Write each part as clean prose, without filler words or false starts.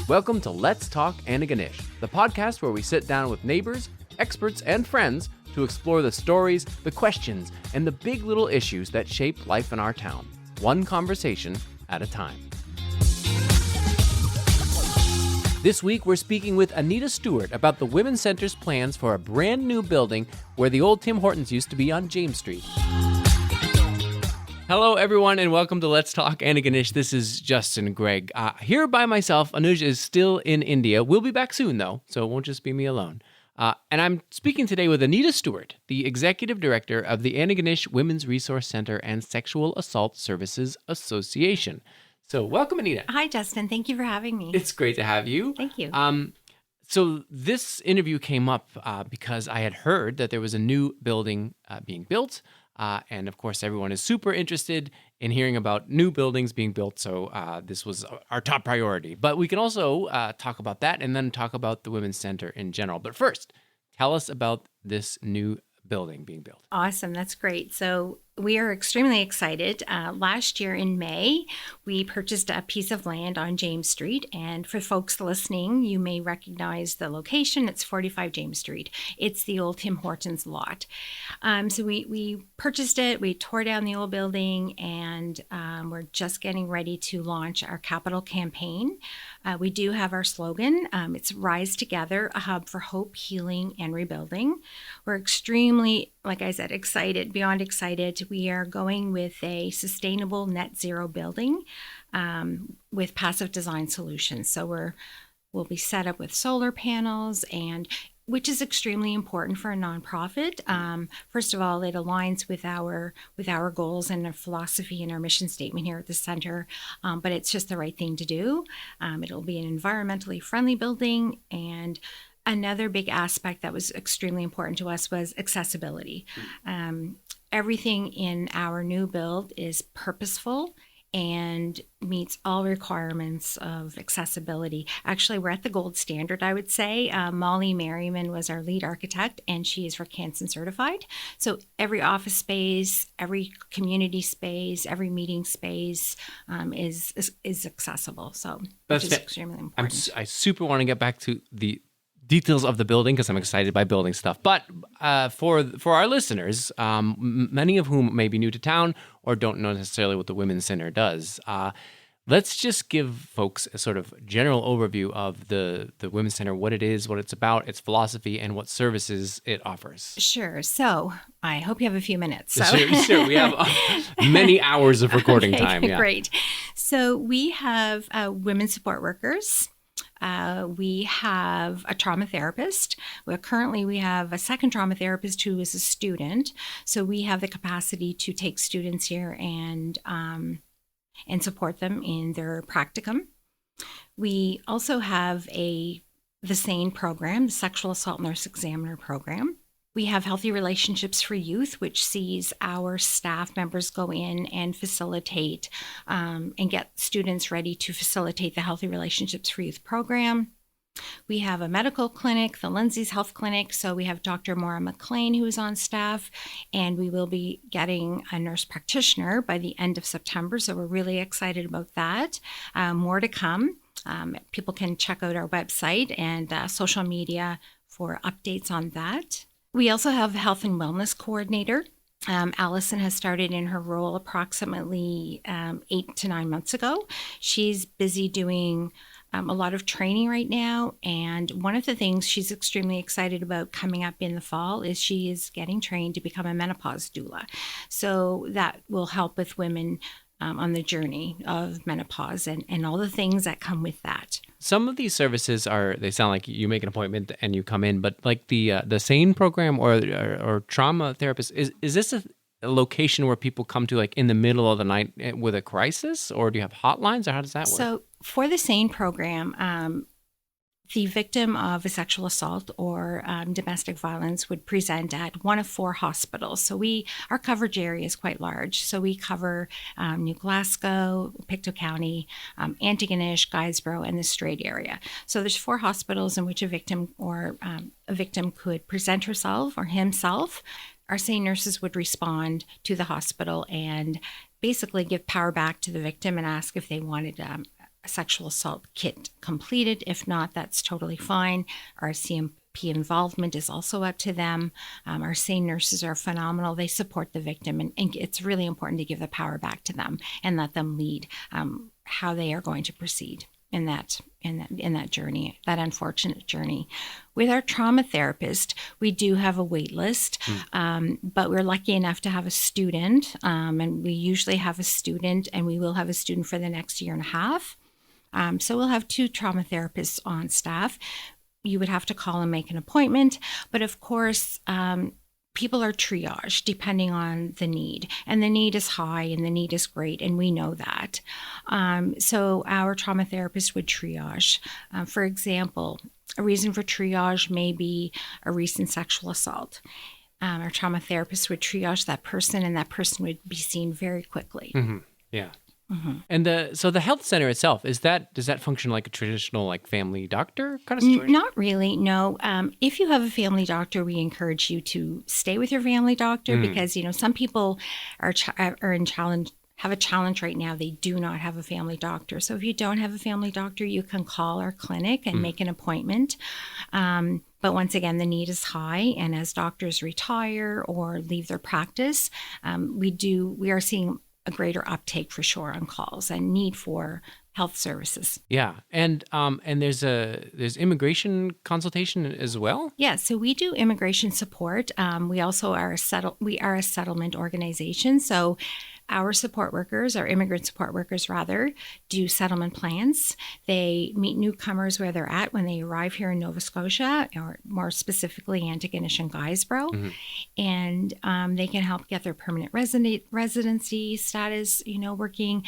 Welcome to Let's Talk Antigonish, the podcast where we sit down with neighbors, experts, and friends to explore the stories, the questions, and the big little issues that shape life in our town, one conversation at a time. This week, we're speaking with Anita Stewart about the Women's Center's plans for a brand new building where the old Tim Hortons used to be on James Street. Hello, everyone, and welcome to Let's Talk Antigonish. This is Justin Gregg. Here by myself. Anuj is still in India. We'll be back soon, though, so it won't just be me alone. And I'm speaking today with Anita Stewart, the Executive Director of the Antigonish Women's Resource Center and Sexual Assault Services Association. So welcome, Anita. Hi, Justin. Thank you for having me. It's great to have you. Thank you. So this interview came up because I had heard that there was a new building being built. And of course, everyone is super interested in hearing about new buildings being built. So this was our top priority. But we can also talk about that and then talk about the Women's Center in general. But first, tell us about this new building being built. Awesome. That's great. So we are extremely excited. Last year in May, we purchased a piece of land on James Street. And for folks listening, you may recognize the location. It's 45 James Street. It's the old Tim Hortons lot. So we purchased it. We tore down the old building, and we're just getting ready to launch our capital campaign. We do have our slogan. It's Rise Together, a hub for hope, healing, and rebuilding. We're extremely, like I said, excited, beyond excited. We are going with a sustainable net zero building with passive design solutions. So we'll be set up with solar panels, and which is extremely important for a nonprofit. First of all, it aligns with our goals and our philosophy and our mission statement here at the center, but it's just the right thing to do. It'll be an environmentally friendly building, and another big aspect that was extremely important to us was accessibility. Everything in our new build is purposeful and meets all requirements of accessibility. Actually, we're at the gold standard, I would say. Molly Merriman was our lead architect, and she is Canson certified. So every office space, every community space, every meeting space is accessible. So which is extremely important. I super want to get back to the details of the building because I'm excited by building stuff. But for our listeners, many of whom may be new to town or don't know necessarily what the Women's Center does, let's just give folks a sort of general overview of the Women's Center, what it is, what it's about, its philosophy, and what services it offers. Sure. So I hope you have a few minutes. So. Sure. We have many hours of recording time. Yeah. Great. So we have women support workers. We have a trauma therapist. Currently, we have a second trauma therapist who is a student. So we have the capacity to take students here and support them in their practicum. We also have the SANE program, the Sexual Assault Nurse Examiner program. We have Healthy Relationships for Youth, which sees our staff members go in and facilitate and get students ready to facilitate the Healthy Relationships for Youth program. We have a medical clinic, the Lindsay's Health Clinic. So we have Dr. Maura McLean, who is on staff, and we will be getting a nurse practitioner by the end of September. So we're really excited about that. More to come. People can check out our website and social media for updates on that. We also have a health and wellness coordinator. Allison has started in her role approximately 8 to 9 months ago. She's busy doing a lot of training right now. And one of the things she's extremely excited about coming up in the fall is she is getting trained to become a menopause doula. So that will help with women on the journey of menopause and all the things that come with that. Some of these services they sound like you make an appointment and you come in, but like the SANE program or trauma therapist, is this a location where people come to like in the middle of the night with a crisis, or do you have hotlines, or how does that work? So for the SANE program, the victim of a sexual assault or domestic violence would present at one of 4 hospitals. So our coverage area is quite large. So we cover New Glasgow, Pictou County, Antigonish, Guysborough, and the Strait area. So there's 4 hospitals in which a victim could present herself or himself. Our SANE nurses would respond to the hospital and basically give power back to the victim and ask if they wanted sexual assault kit completed. If not, that's totally fine. Our CMP involvement is also up to them. Our SANE nurses are phenomenal. They support the victim, and it's really important to give the power back to them and let them lead how they are going to proceed in that journey, that unfortunate journey. With our trauma therapist, we do have a wait list, but we're lucky enough to have a student, and we usually have a student, and we will have a student for the next year and a half. So we'll have 2 trauma therapists on staff. You would have to call and make an appointment, but of course, people are triaged depending on the need, and the need is high and the need is great, and we know that. So our trauma therapist would triage. For example, a reason for triage may be a recent sexual assault. Our trauma therapist would triage that person, and that person would be seen very quickly. Mm-hmm. Yeah. Mm-hmm. And so the health center itself, does that function like a traditional like family doctor kind of situation? Not really, no. If you have a family doctor, we encourage you to stay with your family doctor because, some people are in challenge, have a challenge right now. They do not have a family doctor. So if you don't have a family doctor, you can call our clinic and make an appointment. But once again, the need is high. And as doctors retire or leave their practice, we are seeing a greater uptake for sure on calls and need for health services. Yeah, and there's immigration consultation as well. Yeah, so we do immigration support. We also are a settlement organization. So our immigrant support workers rather, do settlement plans. They meet newcomers where they're at when they arrive here in Nova Scotia, or more specifically Antigonish and Guysborough, and they can help get their permanent residency status, working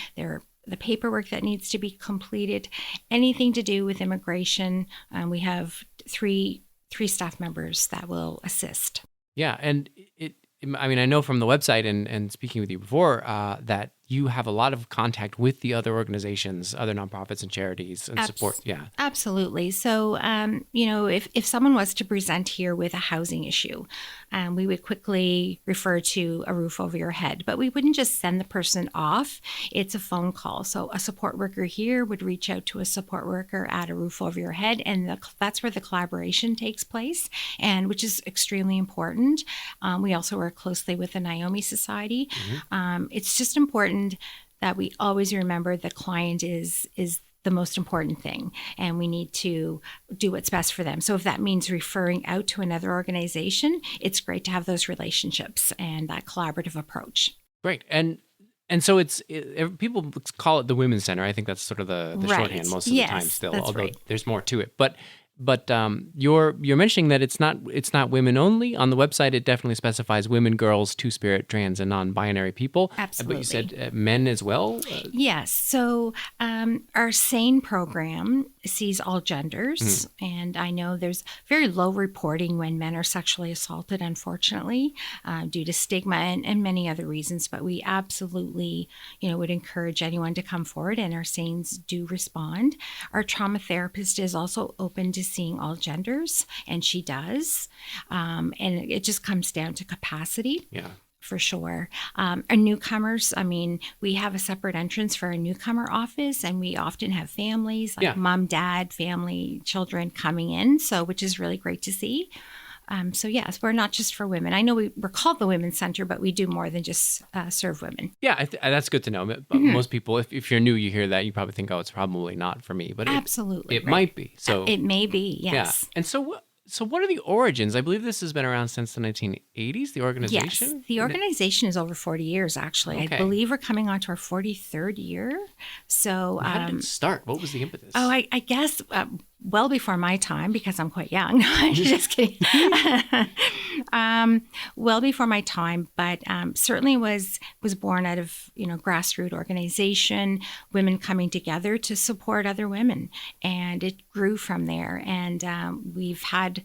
the paperwork that needs to be completed, anything to do with immigration. We have three staff members that will assist. Yeah, and I know from the website and speaking with you before that you have a lot of contact with the other organizations, other nonprofits and charities and support. Yeah, absolutely. So, if someone was to present here with a housing issue, we would quickly refer to a roof over your head, but we wouldn't just send the person off. It's a phone call. So a support worker here would reach out to a support worker at a roof over your head, and that's where the collaboration takes place, and which is extremely important. We also work closely with the Naomi Society. It's just important that we always remember the client is the most important thing, and we need to do what's best for them. So if that means referring out to another organization, it's great to have those relationships and that collaborative approach. Great. And so people call it the Women's Center. I think that's sort of the shorthand most of the time still, although there's more to it. But you're mentioning that it's not women only. On the website, it definitely specifies women, girls, two-spirit, trans, and non-binary people. Absolutely. But you said men as well? Yes. So our SANE program sees all genders. And I know there's very low reporting when men are sexually assaulted, unfortunately, due to stigma and many other reasons. But we absolutely, would encourage anyone to come forward, and our SANEs do respond. Our trauma therapist is also open to seeing all genders, and she does. And it just comes down to capacity. Yeah. For sure. Our newcomers, we have a separate entrance for our newcomer office, and we often have families like mom, dad, family, children coming in, which is really great to see. So yes, we're not just for women. I know we're called the Women's Center, but we do more than just serve women. Yeah, that's good to know. But most people, if you're new, you hear that, you probably think, it's probably not for me. But absolutely, it might be. So it may be, yes. Yeah. And so what are the origins? I believe this has been around since the 1980s, the organization? Yes, the organization is over 40 years, actually. Okay. I believe we're coming on to our 43rd year. So how did it start? What was the impetus? I guess well before my time, because I'm quite young. No, I'm just kidding. Well before my time, but certainly was born out of grassroots organization, women coming together to support other women, and it grew from there. And we've had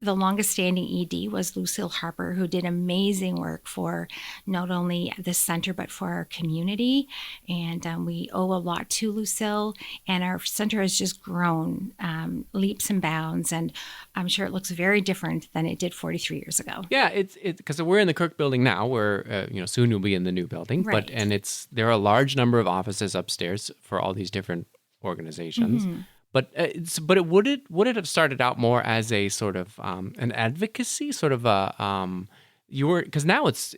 the longest standing ED was Lucille Harper, who did amazing work for not only the center, but for our community. And we owe a lot to Lucille. And our center has just grown leaps and bounds. And I'm sure it looks very different than it did 43 years ago. Yeah, it's because we're in the Kirk building now. We're soon we'll be in the new building. Right. But there are a large number of offices upstairs for all these different organizations. Mm-hmm. But would it have started out more as a sort of an advocacy, sort of a because now it's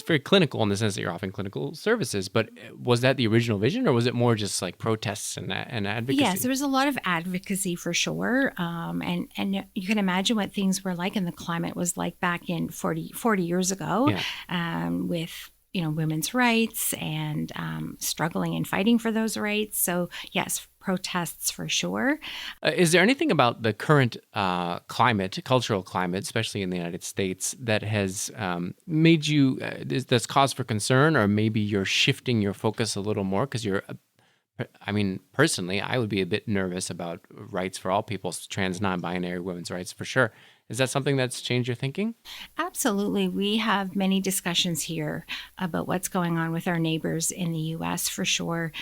very clinical in the sense that you're offering clinical services. But was that the original vision, or was it more just like protests and advocacy? Yes, there was a lot of advocacy for sure, and you can imagine what things were like and the climate was like back in 40 years ago, with women's rights and struggling and fighting for those rights. So yes, protests for sure. Is there anything about the current cultural climate, especially in the United States, that has made you, that's cause for concern, or maybe you're shifting your focus a little more? Because personally, I would be a bit nervous about rights for all people, trans, non-binary, women's rights for sure. Is that something that's changed your thinking? Absolutely. We have many discussions here about what's going on with our neighbors in the U.S. for sure.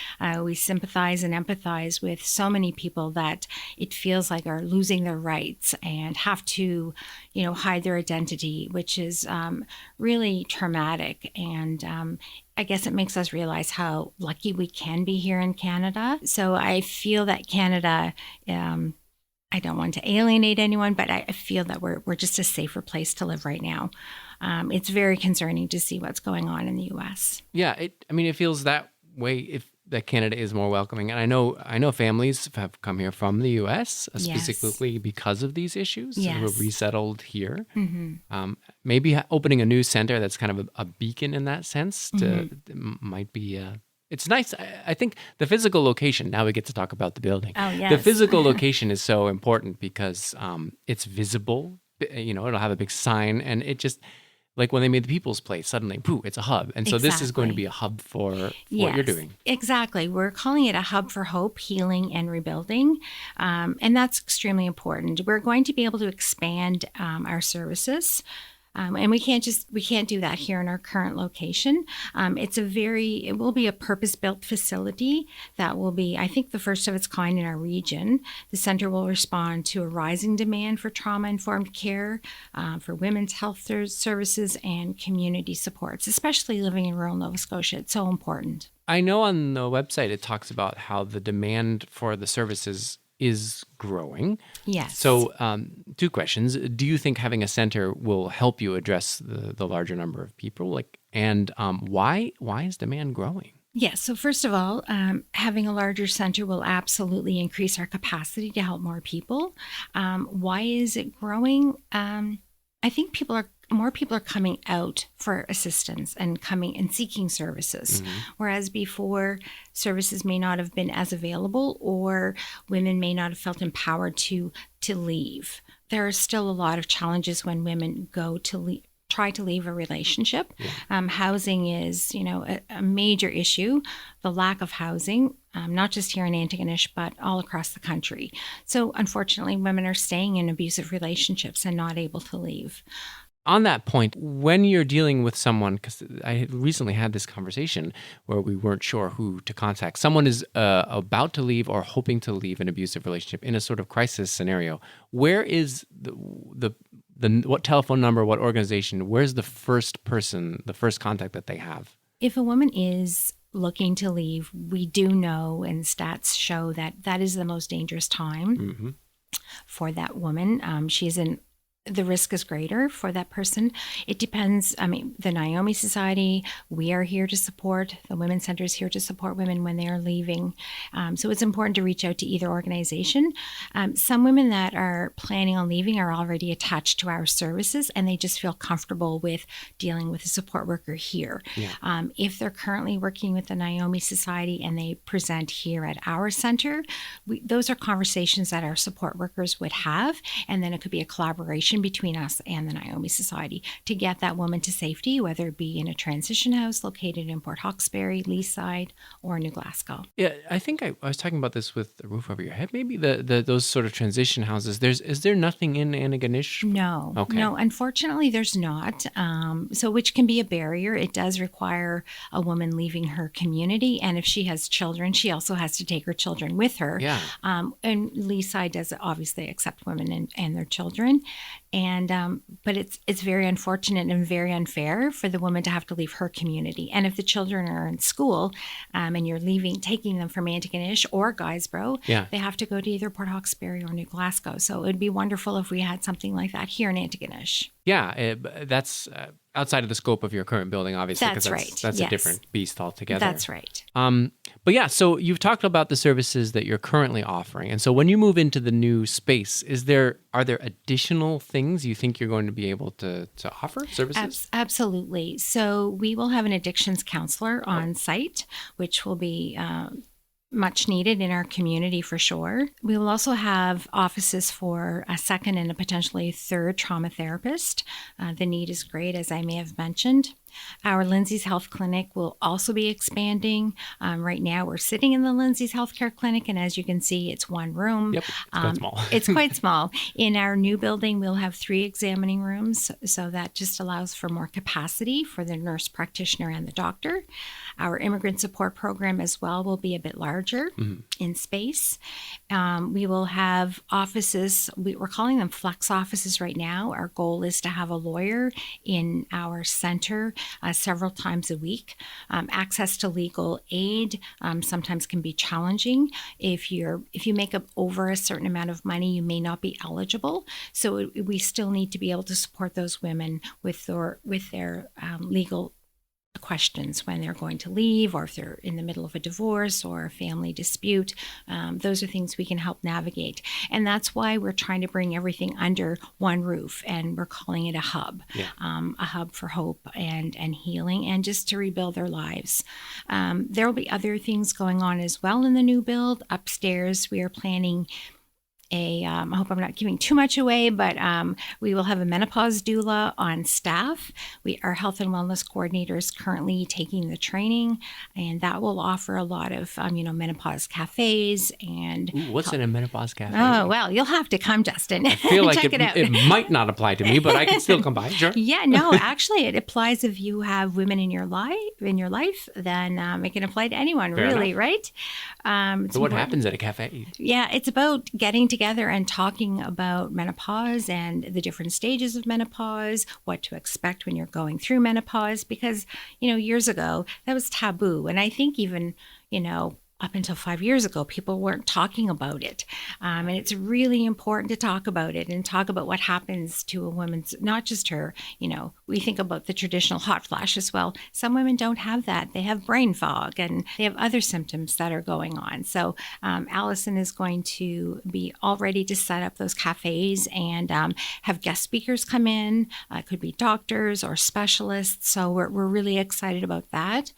We sympathize and empathize with so many people that it feels like are losing their rights and have to, hide their identity, which is really traumatic. And I guess it makes us realize how lucky we can be here in Canada. So I feel that Canada, I don't want to alienate anyone, but I feel that we're just a safer place to live right now. It's very concerning to see what's going on in the U.S. Yeah, it feels that way that Canada is more welcoming. And I know families have come here from the U.S. Specifically because of these issues. Yes. Who have resettled here. Mm-hmm. Maybe opening a new center that's kind of a beacon in that sense might be... It's nice. I think the physical location, now we get to talk about the building. Oh, yes. The physical location is so important because it's visible. It'll have a big sign, and it just, like when they made the People's Place, suddenly, pooh, it's a hub. And so This is going to be a hub for what you're doing. Exactly. We're calling it a hub for hope, healing, and rebuilding. And that's extremely important. We're going to be able to expand our services. And we can't do that here in our current location. It will be a purpose-built facility that will be, I think, the first of its kind in our region. The center will respond to a rising demand for trauma-informed care, for women's health services, and community supports, especially living in rural Nova Scotia. It's so important. I know on the website it talks about how the demand for the services is growing. Yes. So, two questions. Do you think having a center will help you address the larger number of people? Why is demand growing? Yes. So first of all, having a larger center will absolutely increase our capacity to help more people. Why is it growing? I think more people are coming out for assistance and coming and seeking services, whereas before services may not have been as available, or women may not have felt empowered to leave. There are still a lot of challenges when women go to try to leave a relationship. Housing is, a major issue. The lack of housing, not just here in Antigonish, but all across the country. So unfortunately, women are staying in abusive relationships and not able to leave. On that point, when you're dealing with someone, because I recently had this conversation where we weren't sure who to contact. Someone is about to leave or hoping to leave an abusive relationship in a sort of crisis scenario. Where is what telephone number, what organization, where's the first person, the first contact that they have? If a woman is looking to leave, we do know, and stats show that is the most dangerous time for that woman. The risk is greater for that person. It depends. The Naomi Society, we are here to support. The Women's Center is here to support women when they are leaving. So it's important to reach out to either organization. Some women that are planning on leaving are already attached to our services, and they just feel comfortable with dealing with a support worker here. Yeah. If they're currently working with the Naomi Society and they present here at our center, those are conversations that our support workers would have, and then it could be a collaboration collaboration between us and the Naomi Society to get that woman to safety, whether it be in a transition house located in Port Hawkesbury, Leaside, or New Glasgow. Yeah, I think I was talking about this with the roof over your head. Maybe the those sort of transition houses. Is there nothing in Antigonish? No, Okay. no. Unfortunately, there's not. So, which can be a barrier. It does require a woman leaving her community, and if she has children, she also has to take her children with her. Yeah. And Leaside does obviously accept women and their children, and but it's very unfortunate and very unfair for the woman to have to leave her community. And if the children are in school, and you're taking them from Antigonish or Guysborough, Yeah. they have to go to either Port Hawkesbury or New Glasgow. So it would be wonderful if we had something like that here in Antigonish. Yeah, that's outside of the scope of your current building, obviously. 'cause That's right, That's a yes. different beast altogether. That's right. But yeah, so you've talked about the services that you're currently offering, and so when you move into the new space, are there additional things you think you're going to be able to offer services? Absolutely. So we will have an addictions counselor on site, which will be much needed in our community for sure. We will also have offices for a second and a potentially third trauma therapist. The need is great, as I may have mentioned. Our Lindsay's Health Clinic will also be expanding. Right now, we're sitting in the Lindsay's Healthcare Clinic, and as you can see, it's one room. Yep, it's quite small. It's quite small. In our new building, we'll have 3 examining rooms, so that just allows for more capacity for the nurse practitioner and the doctor. Our immigrant support program as well will be a bit larger in space. We will have offices, we're calling them flex offices right now. Our goal is to have a lawyer in our center several times a week. Access to legal aid sometimes can be challenging. If you make up over a certain amount of money, you may not be eligible. So we still need to be able to support those women with their legal questions when they're going to leave, or if they're in the middle of a divorce or a family dispute. Those are things we can help navigate. And that's why we're trying to bring everything under one roof, and we're calling it a hub, a hub for hope and healing, and just to rebuild their lives. There will be other things going on as well in the new build. Upstairs, we are planning I hope I'm not giving too much away, but we will have a menopause doula on staff. Our health and wellness coordinator is currently taking the training, and that will offer a lot of, menopause cafes and. Ooh, what's in a menopause cafe? Oh, well, you'll have to come, Justin. I feel like Check it out. it might not apply to me, but I can still come by. Sure. Yeah, no, actually, it applies if you have women in your life. Then it can apply to anyone, Fair really, enough. right? So what happens at a cafe? Yeah, it's about getting together and talking about menopause and the different stages of menopause, what to expect when you're going through menopause, because, years ago, that was taboo. And I think even, up until 5 years ago, people weren't talking about it. And it's really important to talk about it and talk about what happens to a woman's, not just her, we think about the traditional hot flash as well. Some women don't have that. They have brain fog and they have other symptoms that are going on. So Allison is going to be all ready to set up those cafes and have guest speakers come in. Could be doctors or specialists. So we're really excited about that.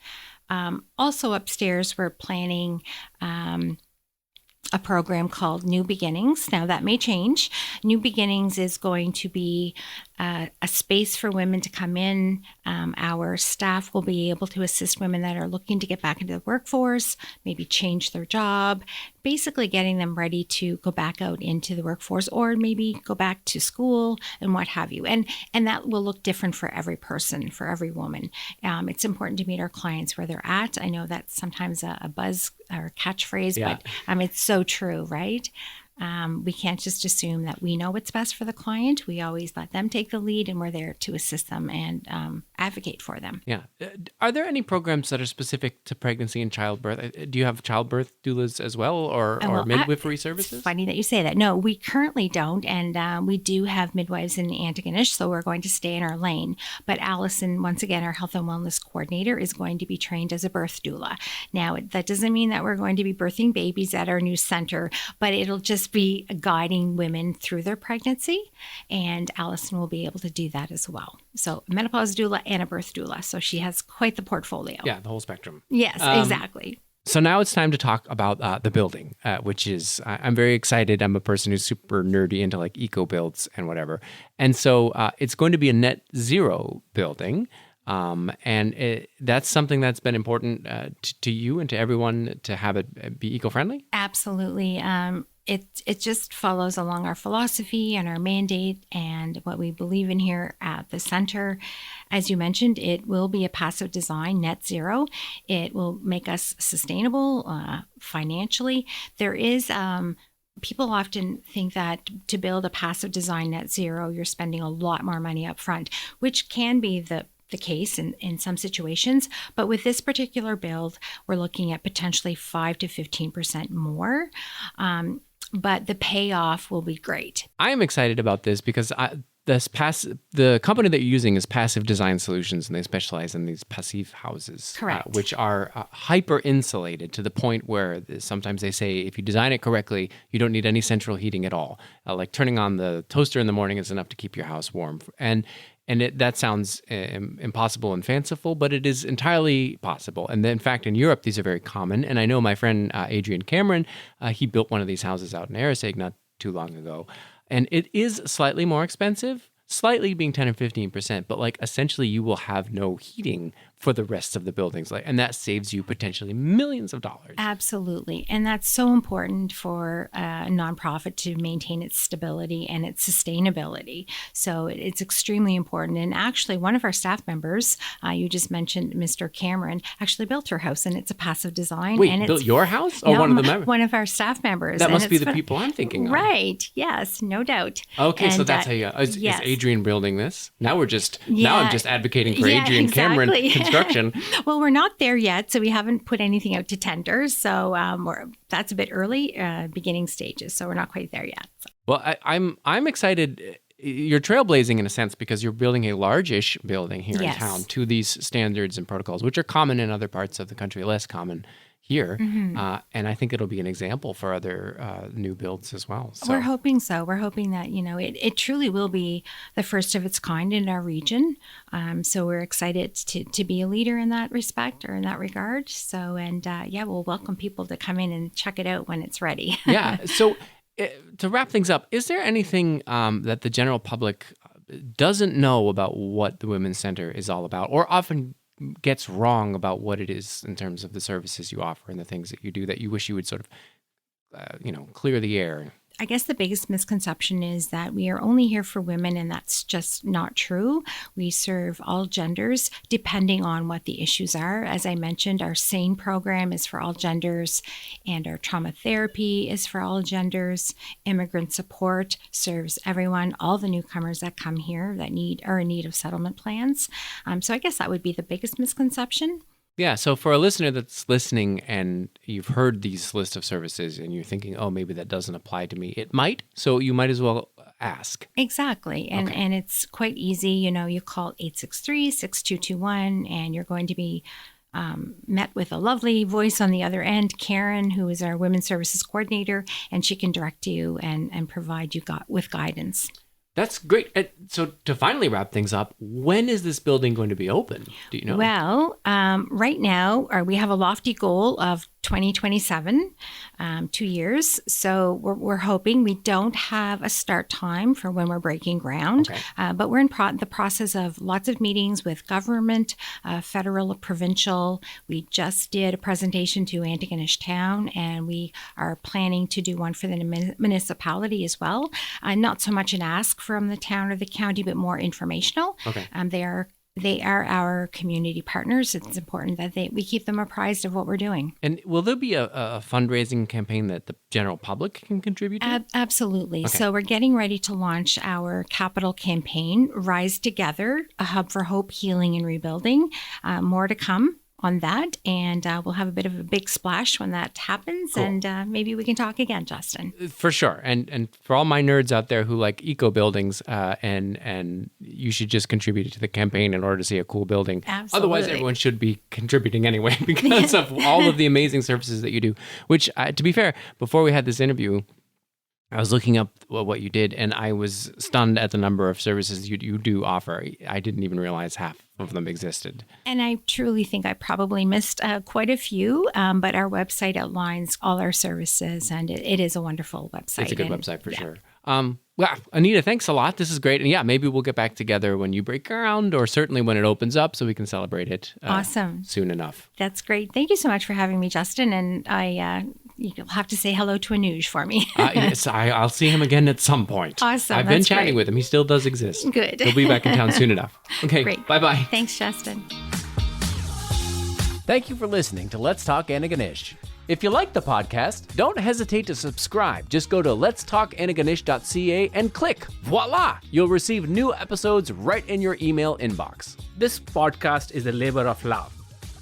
Also upstairs, we're planning a program called New Beginnings. Now that may change. New Beginnings is going to be a space for women to come in. Our staff will be able to assist women that are looking to get back into the workforce, maybe change their job, basically getting them ready to go back out into the workforce or maybe go back to school and what have you. And that will look different for every person, for every woman. It's important to meet our clients where they're at. I know that's sometimes a buzz or catchphrase, but it's so true, right? We can't just assume that we know what's best for the client. We always let them take the lead, and we're there to assist them and advocate for them. Yeah. Are there any programs that are specific to pregnancy and childbirth? Do you have childbirth doulas as well, or midwifery services? Funny that you say that. No, we currently don't, and we do have midwives in Antigonish, so we're going to stay in our lane. But Allison, once again, our health and wellness coordinator, is going to be trained as a birth doula. Now, that doesn't mean that we're going to be birthing babies at our new center, but it'll just be guiding women through their pregnancy, and Allison will be able to do that as well. So a menopause doula and a birth doula. So she has quite the portfolio. Yeah, the whole spectrum. Yes, exactly. So now it's time to talk about the building, which is, I'm very excited. I'm a person who's super nerdy into like eco builds and whatever. And so it's going to be a net zero building. That's something that's been important to you and to everyone to have it be eco-friendly? Absolutely. It just follows along our philosophy and our mandate and what we believe in here at the center. As you mentioned, it will be a passive design, net zero. It will make us sustainable financially. There is people often think that to build a passive design net zero, you're spending a lot more money up front, which can be the case in some situations. But with this particular build, we're looking at potentially 5 to 15% more. But the payoff will be great. I am excited about this because the company that you're using is Passive Design Solutions, and they specialize in these passive houses, Correct. Which are hyper insulated to the point where sometimes they say if you design it correctly, you don't need any central heating at all. Like turning on the toaster in the morning is enough to keep your house warm. That sounds impossible and fanciful, but it is entirely possible. And in fact, in Europe, these are very common. And I know my friend Adrian Cameron, he built one of these houses out in Arisaig not too long ago. And it is slightly more expensive, slightly being 10 or 15%, but like essentially you will have no heating for the rest of the buildings. And that saves you potentially millions of dollars. Absolutely. And that's so important for a nonprofit to maintain its stability and its sustainability. So it's extremely important. And actually, one of our staff members, you just mentioned Mr. Cameron, actually built her house, and it's a passive design. Wait, and built your house? Or no, one of the members? One of our staff members. That must be the people I'm thinking of. Right. Yes, no doubt. Okay, and, so that's how you... Is Adrian building this? Now I'm just advocating for Adrian exactly. Cameron construction. Well, we're not there yet, so we haven't put anything out to tender. So that's a bit early, beginning stages. So we're not quite there yet. So. Well, I'm excited. You're trailblazing in a sense because you're building a large-ish building here in town to these standards and protocols, which are common in other parts of the country, less common here. Mm-hmm. And I think it'll be an example for other new builds as well. So. We're hoping so. We're hoping that, it truly will be the first of its kind in our region. So we're excited to be a leader in that respect or in that regard. So, we'll welcome people to come in and check it out when it's ready. Yeah. So to wrap things up, is there anything that the general public doesn't know about what the Women's Center is all about, or often gets wrong about what it is in terms of the services you offer and the things that you do that you wish you would sort of, clear the air? I guess the biggest misconception is that we are only here for women, and that's just not true. We serve all genders depending on what the issues are. As I mentioned, our SANE program is for all genders, and our trauma therapy is for all genders. Immigrant support serves everyone, all the newcomers that come here that are in need of settlement plans. So I guess that would be the biggest misconception. Yeah, so for a listener that's listening and you've heard these list of services and you're thinking, oh, maybe that doesn't apply to me, it might. So you might as well ask. Exactly. And it's quite easy. You call 863-6221 and you're going to be met with a lovely voice on the other end, Karen, who is our Women's Services Coordinator, and she can direct you and provide you with guidance. That's great. So to finally wrap things up, when is this building going to be open? Do you know? Well, right now we have a lofty goal of 2027, 2 years. So we're hoping. We don't have a start time for when we're breaking ground, but we're in the process of lots of meetings with government, federal, provincial. We just did a presentation to Antigonish town, and we are planning to do one for the municipality as well. Not so much an ask from the town or the county, but more informational. They are our community partners. It's important that we keep them apprised of what we're doing. And will there be a fundraising campaign that the general public can contribute to? Absolutely. Okay. So we're getting ready to launch our capital campaign, Rise Together, a hub for hope, healing, and rebuilding. More to come on that, and we'll have a bit of a big splash when that happens. Cool. And maybe we can talk again, Justin. For sure. And for all my nerds out there who like eco buildings, and you should just contribute to the campaign in order to see a cool building. Absolutely. Otherwise, everyone should be contributing anyway because of all of the amazing services that you do. Which, to be fair, before we had this interview, I was looking up what you did, and I was stunned at the number of services you do offer. I didn't even realize half of them existed. And I truly think I probably missed quite a few, but our website outlines all our services, and it is a wonderful website. It's a good website for sure. Well, Anita, thanks a lot. This is great. And yeah, maybe we'll get back together when you break ground, or certainly when it opens up so we can celebrate it awesome. Soon enough. That's great. Thank you so much for having me, Justin. And you'll have to say hello to Anuj for me. Yes, I'll see him again at some point. Awesome. I've been That's chatting great. with him. He still does exist. Good. He'll be back in town soon enough. Okay, Great. bye-bye. Thanks, Justin. Thank you for listening to Let's Talk Antigonish. If you like the podcast, don't hesitate to subscribe. Just go to letstalkantigonish.ca and click. Voila! You'll receive new episodes right in your email inbox. This podcast is a labor of love.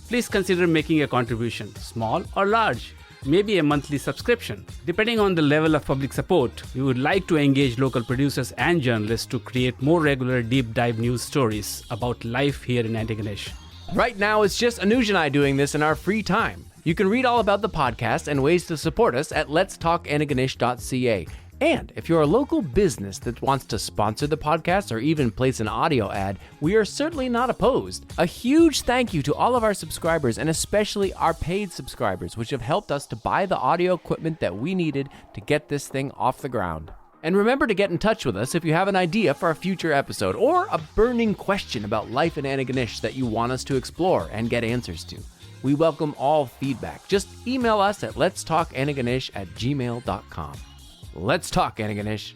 Please consider making a contribution, small or large. Maybe a monthly subscription. Depending on the level of public support, we would like to engage local producers and journalists to create more regular deep dive news stories about life here in Antigonish. Right now, it's just Anuj and I doing this in our free time. You can read all about the podcast and ways to support us at letstalkantigonish.ca. And if you're a local business that wants to sponsor the podcast or even place an audio ad, we are certainly not opposed. A huge thank you to all of our subscribers, and especially our paid subscribers, which have helped us to buy the audio equipment that we needed to get this thing off the ground. And remember to get in touch with us if you have an idea for a future episode or a burning question about life in Antigonish that you want us to explore and get answers to. We welcome all feedback. Just email us at letstalkantigonish@gmail.com. Let's talk, Antigonish.